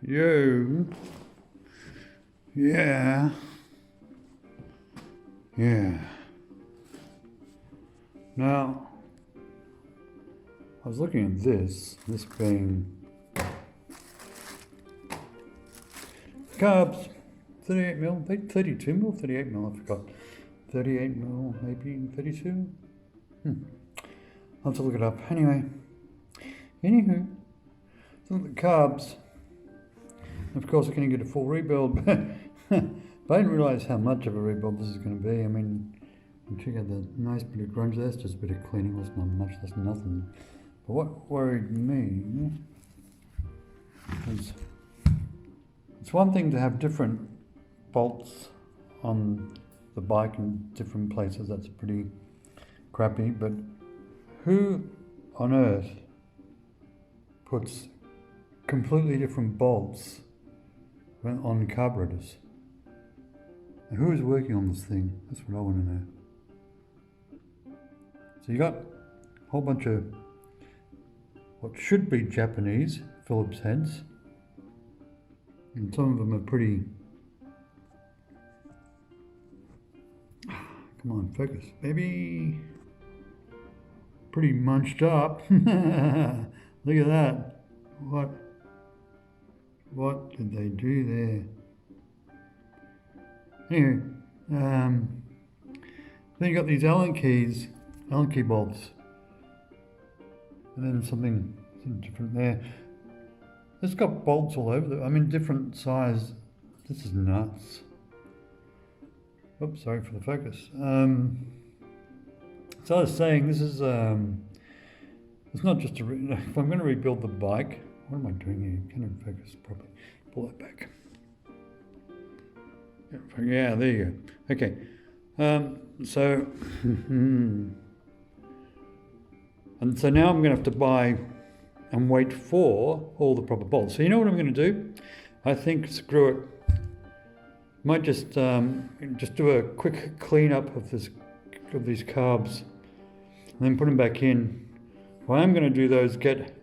Yo. Yeah. Yeah. Now, I was looking at this being carbs, 38mm, 32mm, 38mm, I forgot. 38mm, maybe 32? I'll have to look it up. Anyway, so the carbs, of course I can get a full rebuild, but I didn't realise how much of a rebuild this is going to be. I mean, you check out the nice bit of grunge, that's just a bit of cleaning, that's not much, that's nothing. But what worried me is it's one thing to have different bolts on the bike in different places, that's pretty crappy, but who on earth puts completely different bolts on carburetors? Who is working on this thing? That's what I want to know. So you got a whole bunch of what should be Japanese Phillips heads, and some of them are pretty, come on, focus, baby, pretty munched up. Look at that. What did they do there? Anyway, then you got these Allen key bolts, and then something different there. It's got bolts all over. I mean, different size. This is nuts. Oops, sorry for the focus. So I was saying, this is it's not just if I'm going to rebuild the bike. What am I doing here? Can I focus properly? Pull that back. Yeah, there you go. Okay. So, and so now I'm going to have to buy and wait for all the proper bolts. So you know what I'm going to do? I think, screw it. Might just do a quick cleanup of these carbs, and then put them back in. What I'm going to do though is get,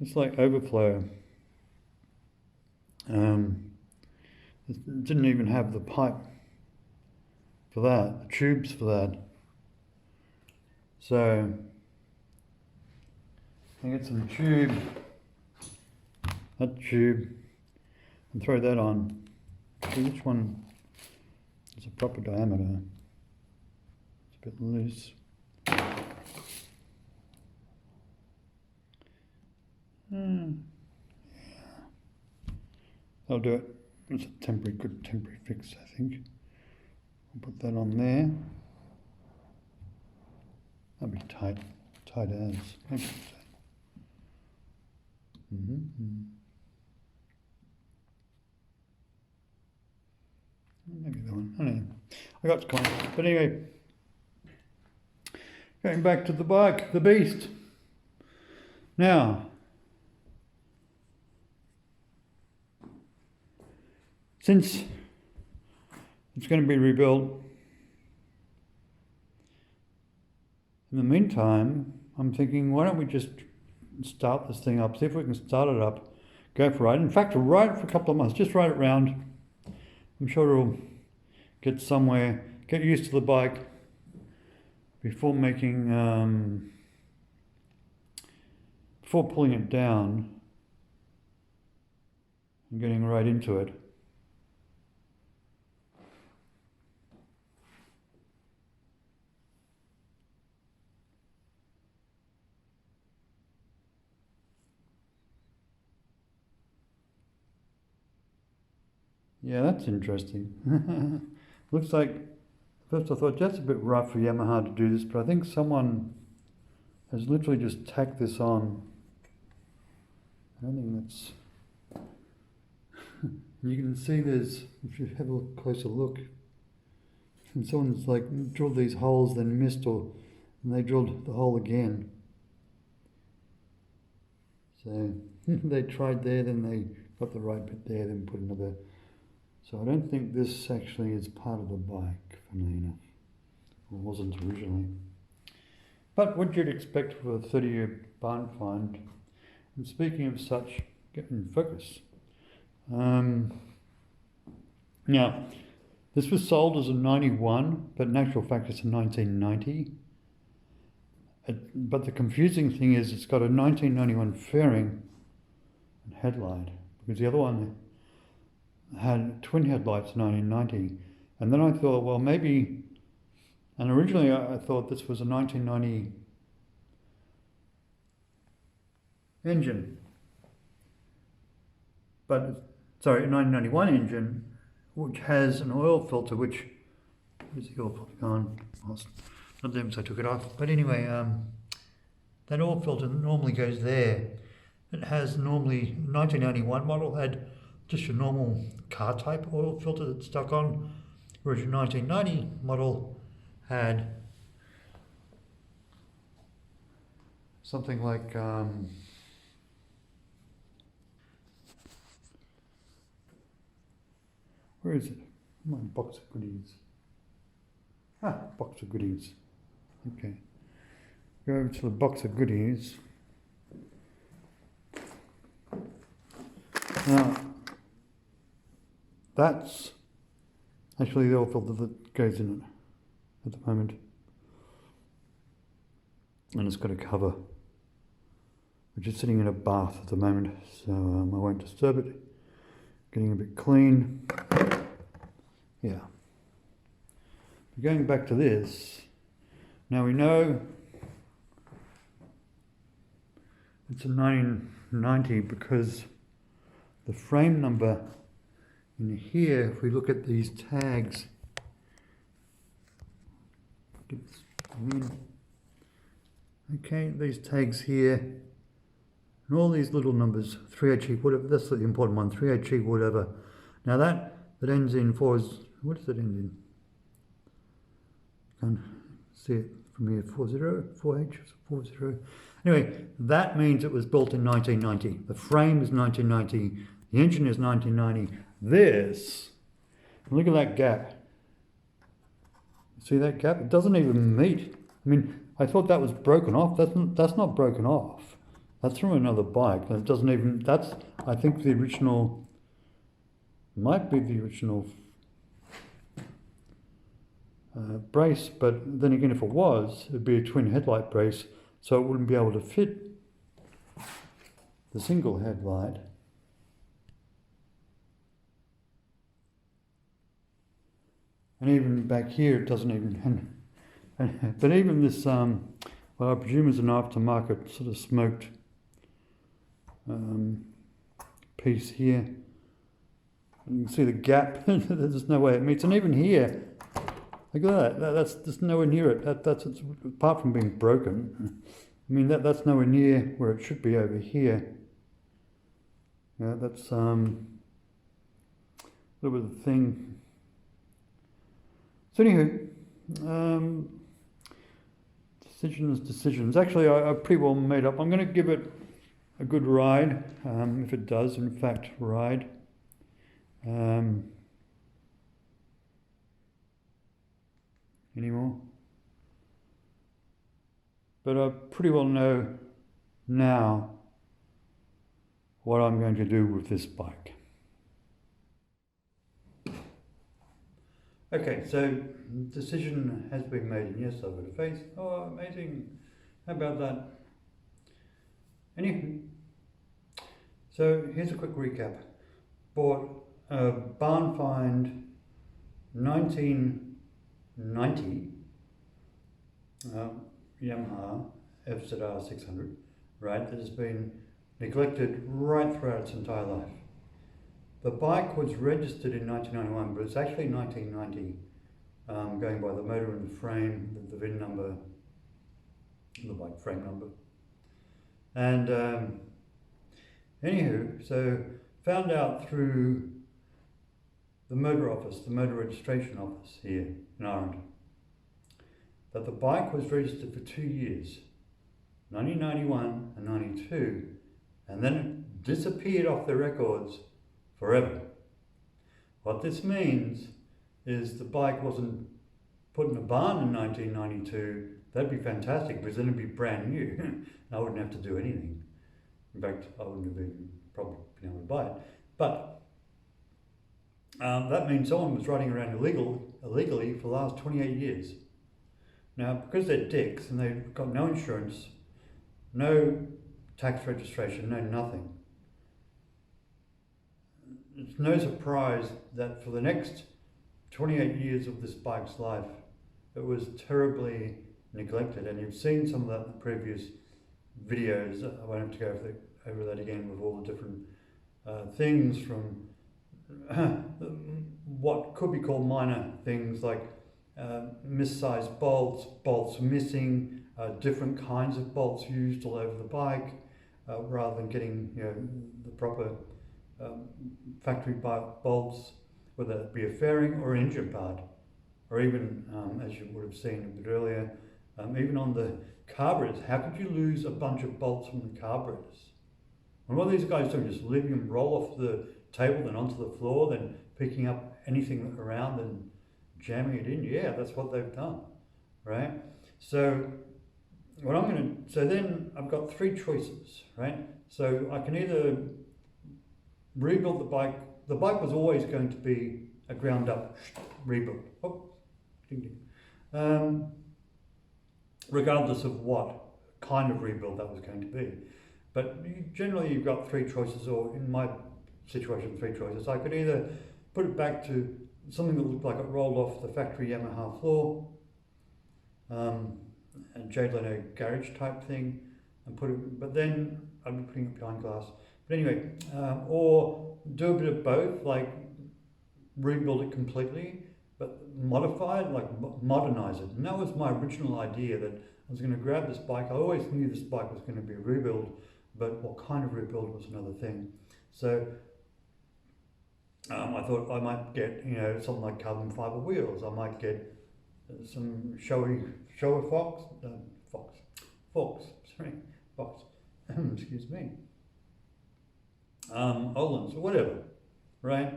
it's like overflow. It didn't even have the pipe for that, the tubes for that. So I get some tube, that tube, and throw that on. See which one is a proper diameter. It's a bit loose. Yeah. I'll do it. It's a good temporary fix, I think. I'll put that on there. That'll be tight as. Maybe that one. I don't know. I got to come on. But anyway, going back to the bike, the beast. Now, since it's going to be rebuilt, in the meantime, I'm thinking, why don't we just start this thing up, see if we can start it up, go for a ride. In fact, ride it for a couple of months, just ride it round. I'm sure it'll get somewhere, get used to the bike before making, before pulling it down and getting right into it. Yeah, that's interesting. Looks like, first I thought that's a bit rough for Yamaha to do this, but I think someone has literally just tacked this on. I don't think that's... You can see there's, if you have a closer look, and someone's like drilled these holes, then missed, and they drilled the hole again. So they tried there, then they got the right bit there, then put another. So I don't think this actually is part of the bike, funnily enough. It wasn't originally. But what you'd expect for a 30-year Barnfind. And speaking of such, get in focus. Now, this was sold as a 91, but in actual fact it's a 1990. But the confusing thing is it's got a 1991 fairing and headlight, because the other one had twin headlights in 1990. And then I thought, well, maybe, and originally I thought this was a 1990 engine, but, sorry, a 1991 engine, which has an oil filter, which, where's the oil filter gone? Not them, so I took it off. But anyway, that oil filter normally goes there. It has normally, 1991 model had just your normal car type oil filter that's stuck on, whereas your 1990 model had something like where is it? My box of goodies. Box of goodies. Okay. Go over to the box of goodies. Now, that's actually the oil filter that goes in it at the moment. And it's got a cover, which is sitting in a bath at the moment, so I won't disturb it. Getting a bit clean. Yeah. Going back to this, now we know it's a 1990 because the frame number in here, if we look at these tags, okay, these tags here, and all these little numbers, 3HE, whatever, that's the important one, 3HE, whatever. Now that ends in 4 is, what does it end in? Can't see it from here, 40, 4H, 40. Anyway, that means it was built in 1990. The frame is 1990, the engine is 1990. This, look at that gap. See that gap? It doesn't even meet. I mean, I thought that was broken off. That's not broken off. That's from another bike. That doesn't even, that's, I think the original, might be the original brace, but then again, if it was, it'd be a twin headlight brace, so it wouldn't be able to fit the single headlight. And even back here, it doesn't even, but even this, well, I presume is an aftermarket sort of smoked piece here. You can see the gap, there's no way it meets, and even here, look at that, that's just nowhere near it. That's apart from being broken. I mean, that's nowhere near where it should be over here. Yeah, that's a little bit of the thing. So anywho, decisions. Actually, I pretty well made up. I'm going to give it a good ride, if it does, in fact, ride. Anymore. But I pretty well know now what I'm going to do with this bike. Okay, so decision has been made, and yes, I've got a face. Oh, amazing. How about that? Anywho, so here's a quick recap. Bought a Barnfind 1990 Yamaha FZR600, right, that has been neglected right throughout its entire life. The bike was registered in 1991, but it's actually 1990, going by the motor and the frame, the VIN number, the bike frame number. And anywho, so found out through the motor office, the motor registration office here in Ireland, that the bike was registered for 2 years, 1991 and 92, and then it disappeared off the records forever. What this means is the bike wasn't put in a barn in 1992. That'd be fantastic because then it'd be brand new. I wouldn't have to do anything. In fact, I wouldn't have even probably been able to buy it. But that means someone was riding around illegally for the last 28 years. Now, because they're dicks and they've got no insurance, no tax registration, no nothing, it's no surprise that for the next 28 years of this bike's life, it was terribly neglected. And you've seen some of that in the previous videos. I won't have to go over that again with all the different things from what could be called minor things like missized bolts, bolts missing, different kinds of bolts used all over the bike, rather than getting the proper factory bolts, whether it be a fairing or an engine part, or even, as you would have seen a bit earlier, even on the carburetors. How could you lose a bunch of bolts from the carburetors? And what are these guys doing? Just leaving them roll off the table, then onto the floor, then picking up anything around and jamming it in? Yeah, that's what they've done, right? So so then I've got three choices, right? So I can either rebuild the bike. The bike was always going to be a ground up rebuild. Oh, ding ding. Regardless of what kind of rebuild that was going to be. But generally you've got three choices, or in my situation, three choices. I could either put it back to something that looked like it rolled off the factory Yamaha floor, a Jade Leno garage type thing, and put it, but then I'd be putting it behind glass. But anyway, or do a bit of both, like rebuild it completely, but modify it, like modernize it. And that was my original idea, that I was going to grab this bike. I always knew this bike was going to be a rebuild, but what kind of rebuild was another thing. So I thought I might get, something like carbon fiber wheels. I might get some Showa Fox, excuse me, Ohlins or whatever, right?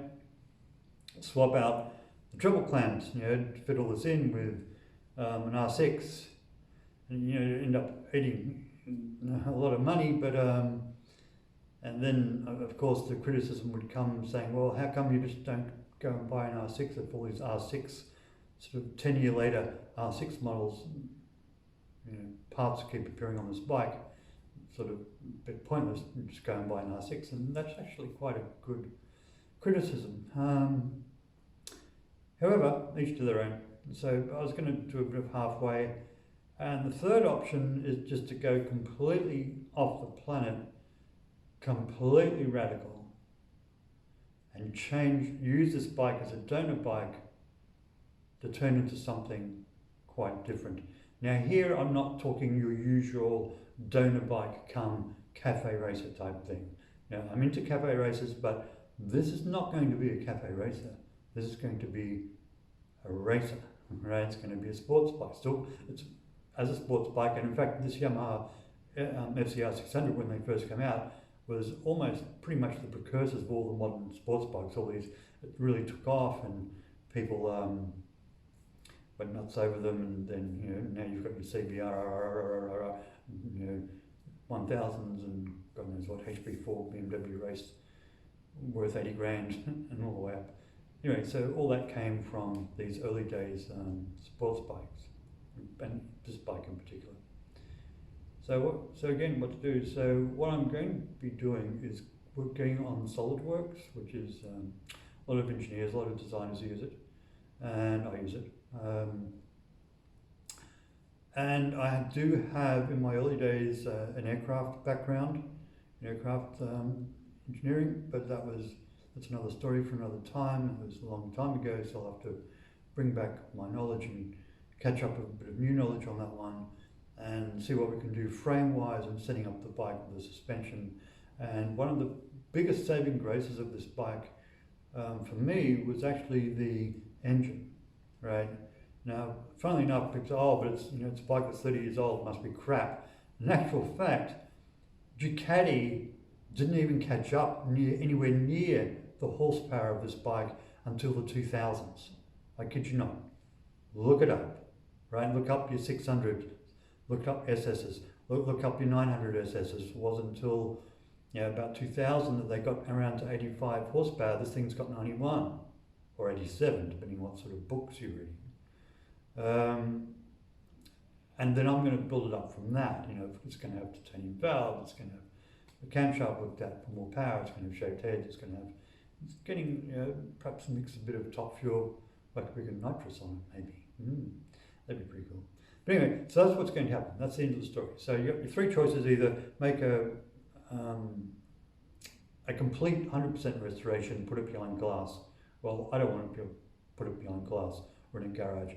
Swap out the treble clamps, fit all this in with an R6, and end up eating a lot of money, but and then of course the criticism would come saying, well, how come you just don't go and buy an R6 if all these R6 sort of 10 year later R6 models, parts keep appearing on this bike, sort of a bit pointless, just go and buy an R6. And that's actually quite a good criticism. However, each to their own. So I was going to do a bit of halfway, and the third option is just to go completely off the planet, completely radical, and use this bike as a donor bike to turn into something quite different. Now here I'm not talking your usual donor bike come cafe racer type thing. Now I'm into cafe racers, but this is not going to be a cafe racer. This is going to be a racer, right? It's going to be a sports bike. Still, it's as a sports bike, and in fact this Yamaha FZR600, when they first came out, was almost pretty much the precursors of all the modern sports bikes. All these, it really took off, and people went nuts over them, and then now you've got your CBR 1000s and God knows what, HP4 BMW race worth 80 grand and all the way up. Anyway, so all that came from these early days sports bikes, and this bike in particular. So again, what to do? So what I'm going to be doing is working on SolidWorks, which is a lot of engineers, a lot of designers use it, and I use it. And I do have, in my early days, an aircraft background, aircraft engineering, but that's another story for another time. It was a long time ago, so I'll have to bring back my knowledge and catch up with a bit of new knowledge on that one, and see what we can do frame-wise and setting up the bike with the suspension. And one of the biggest saving graces of this bike, for me, was actually the engine, right? Now, funnily enough, people say, oh, but it's a bike that's 30 years old, it must be crap. In actual fact, Ducati didn't even catch up anywhere near the horsepower of this bike until the 2000s. I kid you not. Look it up, right? Look up your 600, look up SSs, look up your 900 SSs. It wasn't until about 2000 that they got around to 85 horsepower. This thing's got 91 or 87, depending what sort of books you're reading. And then I'm going to build it up from that. It's going to have titanium valves, it's going to have the camshaft looked at for more power, it's going to have shaped heads, it's getting perhaps mix a bit of top fuel, like we can nitrous on it maybe. That'd be pretty cool. But anyway, so that's what's going to happen. That's the end of the story. So you got your three choices: either make a complete 100% restoration, put it behind glass. Well, I don't want to put it behind glass or in a garage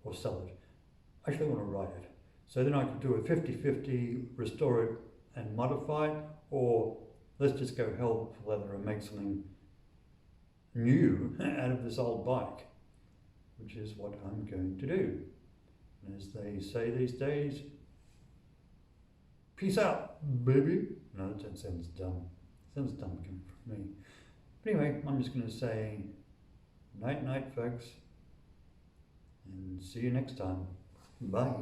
or sell it. I actually want to ride it. So then I could do a 50-50, restore it and modify it, or let's just go hell for leather and make something new out of this old bike, which is what I'm going to do. And as they say these days, peace out, baby. No, that sounds dumb. Sounds dumb coming from me. But anyway, I'm just going to say night night, folks, and see you next time. Bye.